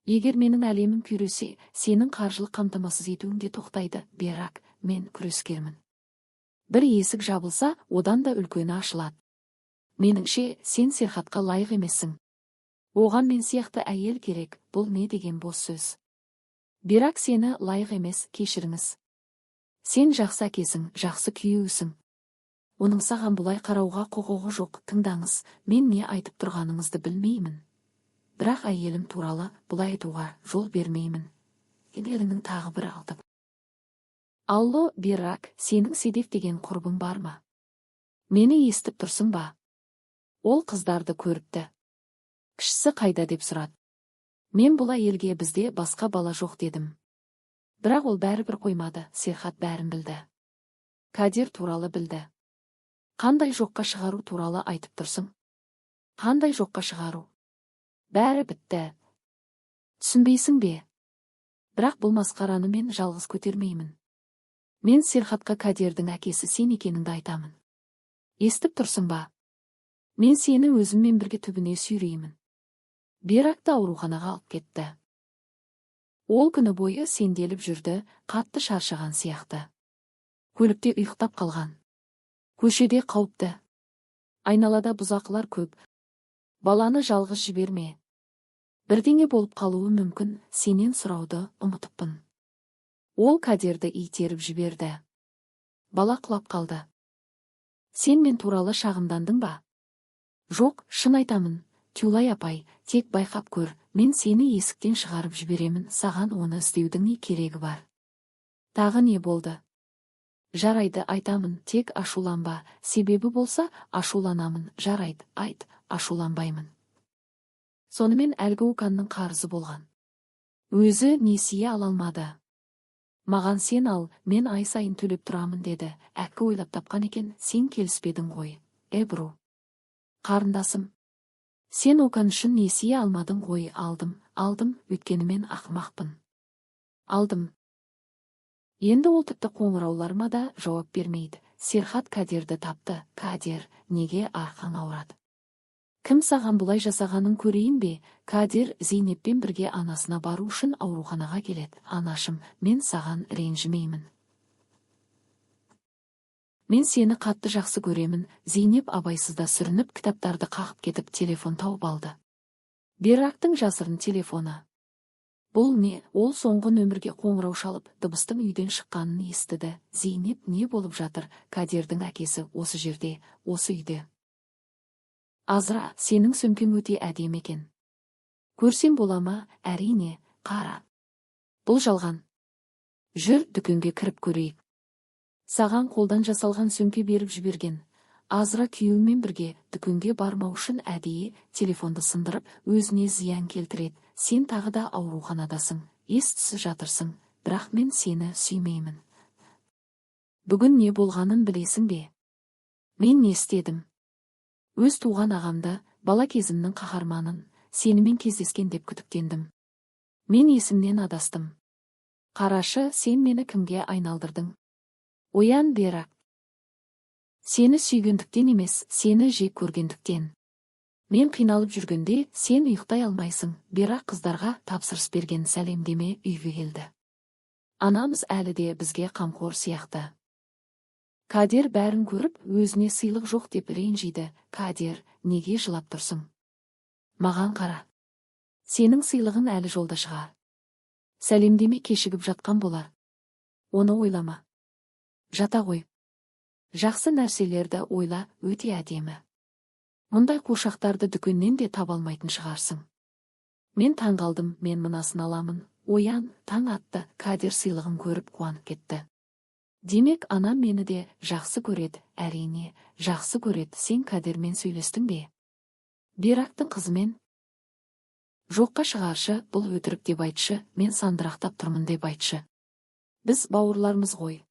Егер менің әлемім күйресе, сенің қаржылық қамтамасыз етуің де тоқтайды, Берак, мен күрескермін. Бір есік жабылса, одан да үлкені ашылады. Меніңше, сен Серхатқа лайық емессің. Оған мен сияқты әйел керек, бұл не деген бос сөз. Берак, сені лайық емес, кешіріңіз. Сен жақсы әкесің, жақсы күйеуісің. Оның саған бұлай қарауға құқығы жоқ, тыңдаңыз, мен не айтып тұрғаныңызды білмеймін. Бірақ әйелім туралы бұлай айтуға жол бермеймін. Елеріңнің тағы бір алды. Алло, Берак, сенің Седеф деген құрбың бар ма? Мені естіп тұрсың ба? Ол қыздарды көріпті. Кішісі қайда деп сұрады. Мен бұл әйелге бізде басқа бала жоқ дедім. Бірақ ол бәрібір қоймады, Серхат бәрін білді. Кадир туралы білді. Қандай жоққа шығару туралы айтып тұрсың? Қандай жоққа шығару? Бәрі бітті. Түсінбейсің бе? Бірақ бұл масқараны мен жалғыз көтермеймін. Мен Серхатқа Кадирдің әкесі сен екеніңді айтамын. Естіп тұрсың ба? Мен сені өзіммен бірге түбіне сүйреймін. Беракты ауруханаға алып кетті. Ол күні бойы сенделіп жүрді, қатты шаршаған сияқты. Көлікте ұйықтап қалған. Көшеде қауіпті. Айналада бұзақылар көп. Баланы жалғыз жіберме. Бірдеңе болып қалуы мүмкін, сенен сұрауды ұмытыппын. Ол Кадирді итеріп жіберді. Бала құлап қалды. Сен мен туралы шағымдандың ба? Жоқ, шын айтамын, Тюлай апай, тек байқап көр, мен сені есіктен шығарып жіберемін, саған оны істеудің не керегі бар? Тағы не болды? Жарайды, айтамын, тек ашуланба, себебі болса, ашуланамын, жарайды, айт, ашуланбаймын. Сонымен әлгі Уканның қарызы болған. Өзі несие ала алмады. Маған сен ал, мен ай сайын төлеп тұрамын деді. Әккі ойлап тапқан екен, сен келіспедің ғой. Эбру. Қарындасым. Сен Укан үшін несие алмадың ғой. Алдым, өйткені мен ақымақпын. Алдым. Енді ол тіпті қоңырауларыма да жауап бермейді. Серхат Кадирді тапты. Кадир, неге арқаң ауырады? Кім саған бұлай жасағанын көрейін бе? Кадир Зейнеппен бірге анасына бару үшін ауруханаға келеді. Анашым, мен саған ренжімеймін. Мен сені қатты жақсы көремін. Зейнеп абайсызда сүрініп кітаптарды қағып кетіп телефон тауып алды. Берактың жасырын телефоны. Бұл не? Ол соңғы нөмірге қоңырау шалып, дыбыстың үйден шыққанын естіді. Зейнеп, не болып жатыр? Кадирдің әкесі осы жерде, осы үйде. Азра, сенің сөмкең өте әдемі екен. Көрсем бола ма? Әрине, қара. Бұл жалған. Жүр, дүкенге кіріп көрейік. Саған қолдан жасалған сөмке беріп жіберген. Азра күйеуімен бірге дүкенге бармау үшін әдейі телефонды сындырып, өзіне зиян келтіреді. Сен тағы да ауруханадасың, ес-түссіз жатырсың, бірақ мен сені сүймеймін. Бүгін не болғанын білесің бе? Мен не істедім? Өз туған ағамды, бала кезімнің қаһарманын, сенімен кездескен деп күдіктендім. Мен есімнен адастым. Қарашы, сен мені кімге айналдырдың? Оян, Берак. Сені сүйгендіктен емес, сені жек көргендіктен. Мен қиналып жүргенде сен ұйықтай алмайсың. Берак қыздарға тапсырыс берген сәлемдеме үйге келді. Анамыз әлі де бізге қамқор сияқты. Кадир бәрін көріп, өзіне сыйлық жоқ деп ренжиді. Кадир, неге жылап тұрсың? Маған қара. Сенің сыйлығың әлі жолда шығар. Сәлемдеме кешігіп жатқан болар. Оны ойлама. Жата ғой. Жақсы нәрселерді ойла, өте әдемі. Мұндай қуыршақтарды дүкеннен де таба алмайтын шығарсың. Мен таң қалдым, мен мынасын аламын. Оян, таң атты. Кадир сыйлығын көріп қуанып кетті. Демек, анам мені де жақсы көреді, әрине, жақсы көреді. Сен Кадирмен сөйлестің бе? Берактың қызымен? Жоққа шығаршы, бұл өтірік деп айтшы, мен сандырақтап тұрмын деп айтшы. Біз бауырлармыз ғой.